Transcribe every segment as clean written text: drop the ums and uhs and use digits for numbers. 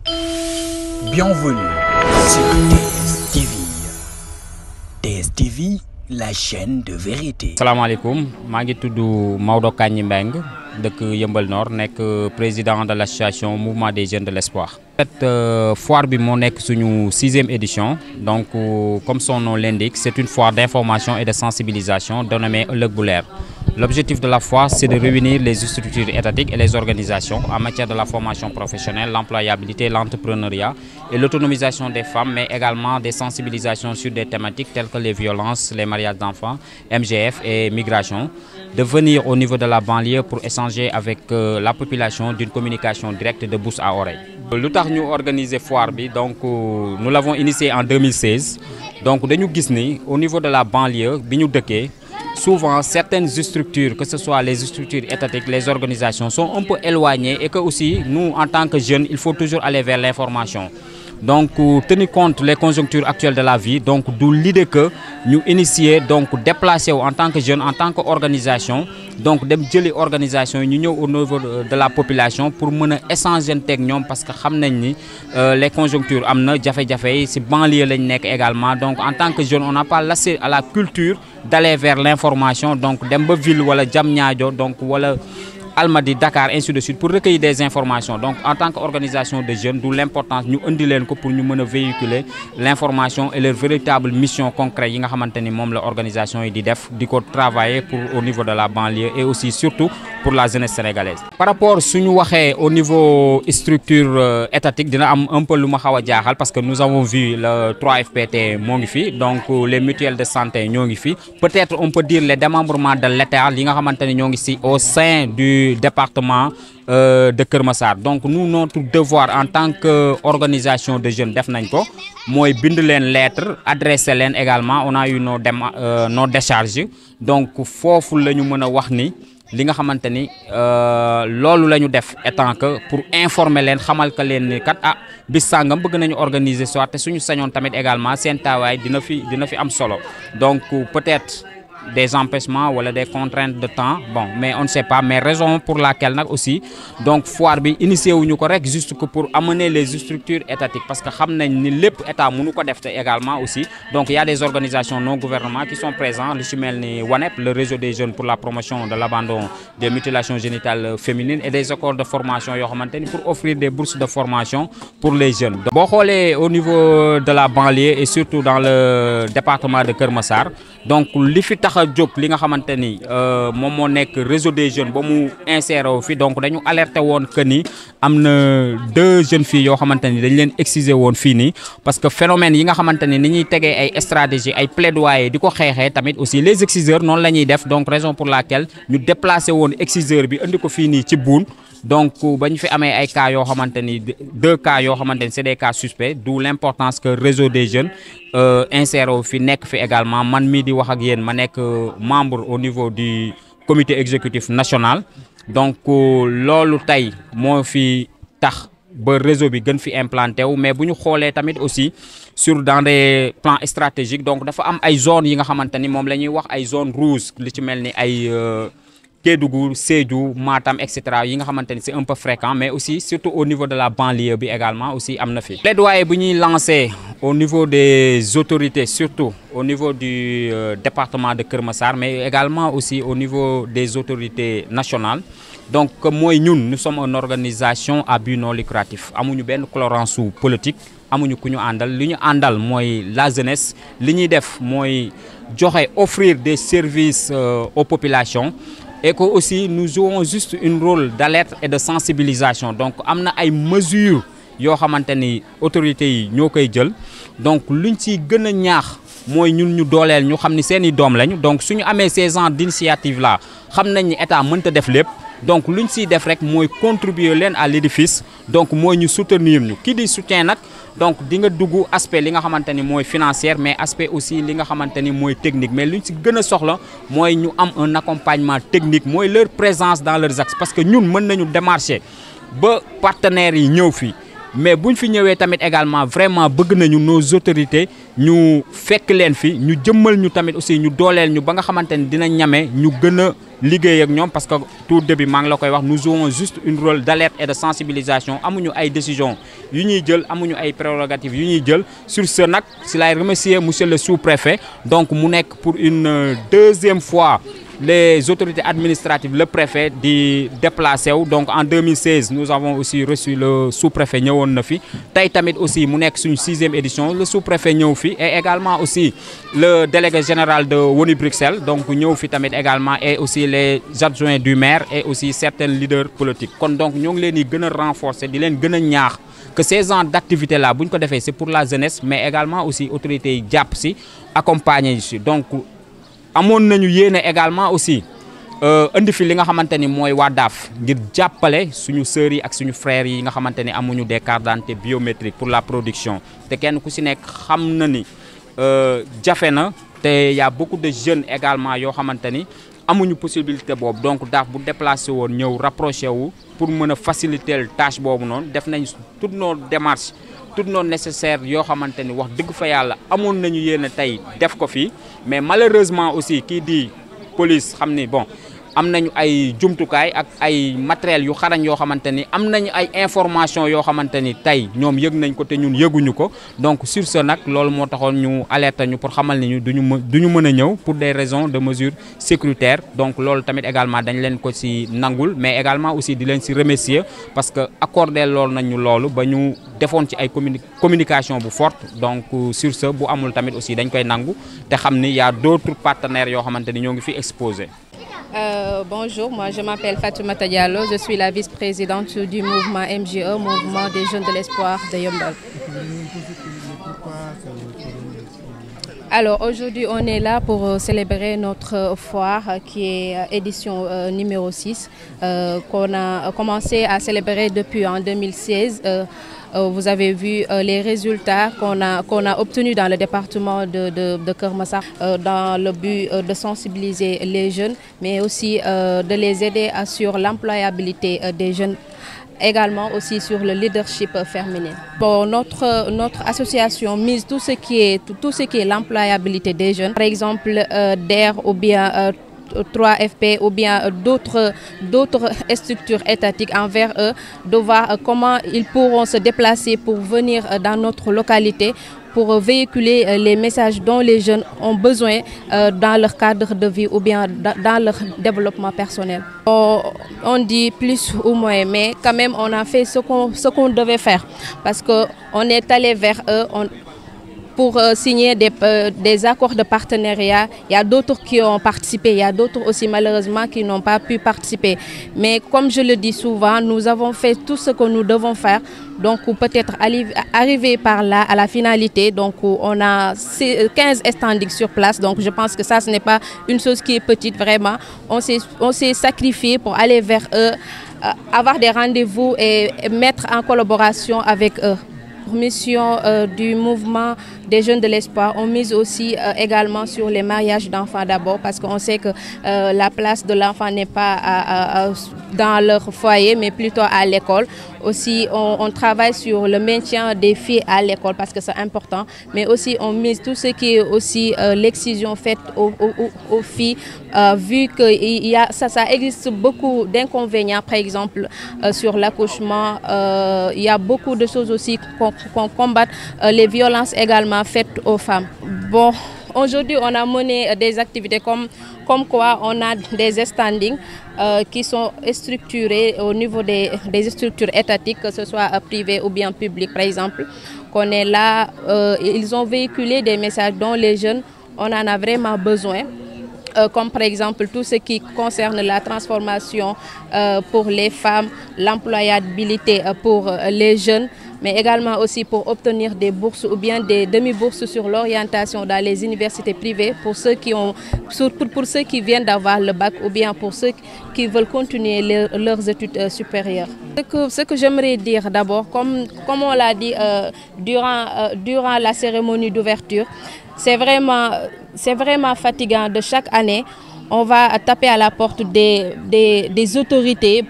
Bienvenue sur TSTV. TSTV, la chaîne de vérité. Salaamaaleykum, maa ngi tudd Maodo Kandji Mbengue dëkk Yeumbeul Nord nekk président de l'association Mouvement des Jeunes de l'Espoir. Cette foire bi moo nekk suñu 6e édition, donc comme son nom l'indique, c'est une foire d'information et de sensibilisation dénommée Ëllëg bu Leer. L'objectif de la foire, c'est de réunir les structures étatiques et les organisations en matière de la formation professionnelle, l'employabilité, l'entrepreneuriat et l'autonomisation des femmes, mais également des sensibilisations sur des thématiques telles que les violences, les mariages d'enfants, MGF et migration, de venir au niveau de la banlieue pour échanger avec la population d'une communication directe de bouche à oreille. Lu tax ñu organiser foire bi, donc nous l'avons initié en 2016, donc dañu gis ni au niveau de la banlieue bi ñu dëkkee, souvent certaines structures, que ce soit les structures étatiques, les organisations, sont un peu éloignées et que aussi nous, en tant que jeunes, il faut toujours aller vers l'information. Donc, tenir compte les conjonctures actuelles de la vie, donc d'où l'idée que nous initier, donc déplacer en tant que jeunes, en tant qu'organisation, donc dem jëli organisation ñu ñëw au niveau de la population pour mën a échanger avec ñoom parce que xam nañ ni les conjonctures am na jafe-jafe yi ci banlieue lañ nekk également, donc en tant que jeune on n'a pas laissé à la culture d'aller vers l'information, donc dem ba ville wala Diamniadio donc wala Almadies, Dakar, ainsi de suite, pour recueillir des informations. Donc, en tant qu'organisation de jeunes, d'où l'importance nous indiquer pour nous véhiculer l'information et leur véritable mission concrète. Nous avons l'organisation et travailler au niveau de la banlieue et aussi surtout pour la jeunesse sénégalaise. Par rapport à ce que nous avons au niveau structure étatique, nous avons un peu le parce que nous avons vu le 3FPT Mongifi, donc les mutuelles de santé Mongifi. Peut-être on peut dire les démembrements de l'État au sein du département de Keur Massar. Donc nous, notre devoir en tant qu'organisation de jeunes def nañ ko mooy bind leen lettre adressé leen également, on a eu nos décharges, donc foofu la ñu mën a wax ni li nga xamante ni loolu la ñu def étant que pour informer leen xamal ka leen ni kat bis sàngam bëgg nañu organiser soit te suñu sañoon tamit également seen taawaay dina fi am solo, donc peut-être des empêchements ou des contraintes de temps, bon, mais on ne sait pas, mais raison pour laquelle aussi, donc foire bi initié wuñu ko rek juste que pour amener les structures étatiques, parce que xam nañ ni lépp état mënu ko def également aussi, donc il y a des organisations non gouvernementales qui sont présentes, lu ci mel ni WANEP, le réseau des jeunes pour la promotion de l'abandon des mutilations génitales féminines, et des écoles de formation yoo xamante ni pour offrir des bourses de formation pour les jeunes. Boo xoolee au niveau de la banlieue et surtout dans le département de Keur Massar, donc li fi tax a jóg li nga xamante ni moom moo nekk réseau des jeunes ba mu inséré wu fi, donc dañu alerté woon que ni am na 2 jeunes filles yoo xamante ni dañ leen exciser woon fii nii, parce que phénomène yi nga xamante ni ni ñuy tegee ay stratégie ay plaidoyer di ko xeexee tamit aussi les exciseurs noonu la ñuy def, donc raison pour laquelle ñu déplacé woon exciseur bi indi ko fii nii ci Boune. Donc ba ñu fi amee ay cas yoo xamante ni 2 cas yoo xamante ni c'est des cas suspects, d'où l'importance que réseau des jeunes inséré fi nekk fi également, man mii di wax ak yéen ma nekk membre au niveau du comité exécutif national, donc loolu tey moo fi tax ba réseau bi gën fi implanté wu. Mais bu ñu xoolee tamit aussi sur dans des plans stratégiques, donc dafa am ay zones yi nga xamante ni moom la ñuy wax ay zones rouges, li ci mel ni ay Kédougou, Sédhiou, Matam, etc. yi nga xamante ni c'est un peu fréquent, mais aussi surtout au niveau de la banlieue bi également aussi am na fi. Plaidoyer bu ñuy lancé au niveau des autorités, surtout au niveau du département de Keur Massar, mais également aussi au niveau des autorités nationales. Donc mooy ñun nous sommes une organisation à but non lucratif, amuñu benn coloration sous politique, amuñu ku ñu àndal, li ñu àndal mooy la jeunesse, li ñuy def mooy joxe offrir des services aux populations. Et que aussi nous jouons juste un rôle d'alerte et de sensibilisation, donc am na ay mesures yoo xamante ni autorités yi ñoo koy jël, donc luñ ci gën a ñaax mooy ñun ñu dooleel ñu xam ni seeni doom lañu, donc suñu amee ces genres d'initiative là xam nañ ni état mënta def lépp, donc luñ ciy def rek mooy contribuer leen à l'édifice, donc mooy ñu soutenir ñu. Ki di soutien nag donc di nga dugg aspect li nga xamante ni mooy financier, mais aspect aussi li nga xamante ni mooy technique, mais luñ ci gën a soxla mooy ñu am un accompagnement technique, mooy leur présence dans leurs axes, parce que ñun mën nañu démarcher ba partenaires yi ñëw fii mais buñ fi ñëwee tamit également vraiment bëgg nañu nos autorités ñu fekk leen fi ñu jëmmal ñu tamit aussi ñu dooleel ñu ba nga xamante ni dina ñame ñu gën a liggéey ak ñoom parce que tout début maa ngi la koy wax nous jouons juste un rôle d'alerte et de sensibilisation amuñu ay décisions yu ñuy jël amuñu ay prérogatives yu ñuy jël sur ce nag si laay remercier monsieur le sous-préfet donc mu nekk pour une deuxième fois les autorités administratives, le préfet di déplacé wu donc en 2016 nous avons aussi reçu le sous-préfet ñëwoon na fi tey tamit aussi mu nekk suñu 6e édition le sous-préfet ñëw fi et également aussi le délégué général de ONU Bruxelles donc ñëw fi tamit également et aussi les adjoints du maire et aussi certains leaders politiques kon donc ñoo ngi leen di gën a renforcer di leen gën a ñaax que ces genres d'activités là bu ñu ko defee c'est pour la jeunesse mais également aussi autorités yi jàpp si accompagner si donc amoon nañu yéene également aussi indi fi li nga xamante ni mooy waa DAF ngir jàppale suñu sœurs yi ak suñu frères yi nga xamante ni amuñu des cartes d'identité biométriques pour la production te kenn ku si nekk xam na ni jafe na te y a beaucoup de jeunes également yoo xamante ni amuñu possibilité boobu donc DAF bu déplacé woon ñëw rapproché wu pour mën a faciliter tâche boobu noonu def nañ toutes nos démarches tout non nécessaire yoo xamante ni wax dëgg fa yàlla amoon nañu yéen tey def ko fii mais malheureusement aussi kii di police xam ni bon am nañu ay jumtukaay ak ay matériel yu xarañ yoo xamante ni am nañu ay information yoo xamante ni tey ñoom yëg nañ ko te ñun yëguñu ko donc sur ce nag loolu moo taxoon ñu alerter ñu pour xamal ni ñu duñu mën a ñëw pour des raisons de mesures sécuritaires donc loolu tamit également dañ leen ko ci nangul mais également aussi di leen ci remercier parce que accordé loolu nañ ñu loolu ba ñu defoon ci ay communication bu forte donc sur ce bu amul tamit aussi dañ koy nangu te xam ni y a d'autres partenaires yoo xamante ni ñoo ngi fi exposé. Bonjour, moi je m'appelle Fatoumata Diallo, je suis la vice-présidente du mouvement MJE, Mouvement des Jeunes de l'Espoir de Yeumbeul. Alors aujourd'hui on est là pour célébrer notre foire qui est édition numéro 6 qu'on a commencé à célébrer depuis en 2016. Vous avez vu les résultats qu'on a obtenus dans le département de Keur Massar dans le but de sensibiliser les jeunes, mais aussi de les aider sur l'employabilité des jeunes, également aussi sur le leadership féminin. Bon, notre association mise tout ce qui est l'employabilité des jeunes, par exemple DER ou bien 3FP ou bien d'autres structures étatiques envers eux, de voir comment ils pourront se déplacer pour venir dans notre localité pour véhiculer les messages dont les jeunes ont besoin dans leur cadre de vie ou bien dans leur développement personnel. On dit plus ou moins, mais quand même on a fait ce qu'on devait faire parce qu'on est allé vers eux pour signer des accords de partenariat. Il y a d'autres qui ont participé, il y a d'autres aussi malheureusement qui n'ont pas pu participer. Mais comme je le dis souvent, nous avons fait tout ce que nous devons faire. Donc peut-être arriver par là à la finalité. Donc on a 15 standings sur place. Donc je pense que ça, ce n'est pas une chose qui est petite vraiment. On s'est sacrifié pour aller vers eux, avoir des rendez-vous et mettre en collaboration avec eux. Mission du mouvement des jeunes de l'espoir, on mise aussi également sur les mariages d'enfants d'abord parce qu'on sait que la place de l'enfant n'est pas dans leur foyer mais plutôt à l'école. Aussi on travaille sur le maintien des filles à l'école parce que c'est important, mais aussi on mise tout ce qui est aussi l'excision faite aux filles vu que ça existe beaucoup d'inconvénients, par exemple sur l'accouchement, il y a beaucoup de choses aussi qu'on combatte, les violences également faites aux femmes. Bon, aujourd'hui on a mené des activités comme quoi on a des standings qui sont structurés au niveau des structures étatiques, que ce soit privées ou bien publiques par exemple, qu'on est là, ils ont véhiculé des messages dont les jeunes, on en a vraiment besoin. Comme par exemple tout ce qui concerne la transformation pour les femmes, l'employabilité pour les jeunes, mais également aussi pour obtenir des bourses ou bien des demi-bourses sur l'orientation dans les universités privées pour ceux qui viennent d'avoir le bac ou bien pour ceux qui veulent continuer leurs études supérieures. Ce que j'aimerais dire d'abord, comme on l'a dit durant la cérémonie d'ouverture, c'est vraiment fatigant. De chaque année, on va taper à la porte des autorités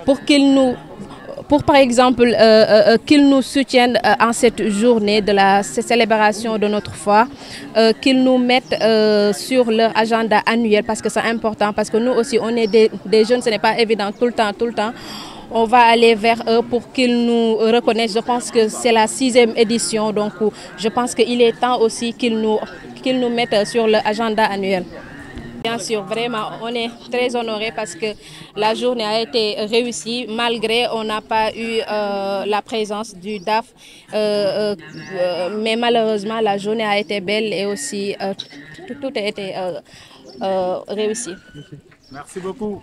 pour qu'ils nous pour par exemple qu'ils nous soutiennent en cette journée de la célébration de notre foire, qu'ils nous mettent sur leur agenda annuel parce que c'est important, parce que nous aussi on est des jeunes, ce n'est pas évident tout le temps. On va aller vers eux pour qu'ils nous reconnaissent. Je pense que c'est la 6e édition, donc je pense qu'il est temps aussi qu'ils nous mettent sur l'agenda annuel. Bien sûr, vraiment, on est très honorés parce que la journée a été réussie, malgré on n'a pas eu la présence du DAF, mais malheureusement la journée a été belle et aussi tout a été réussi. Merci beaucoup.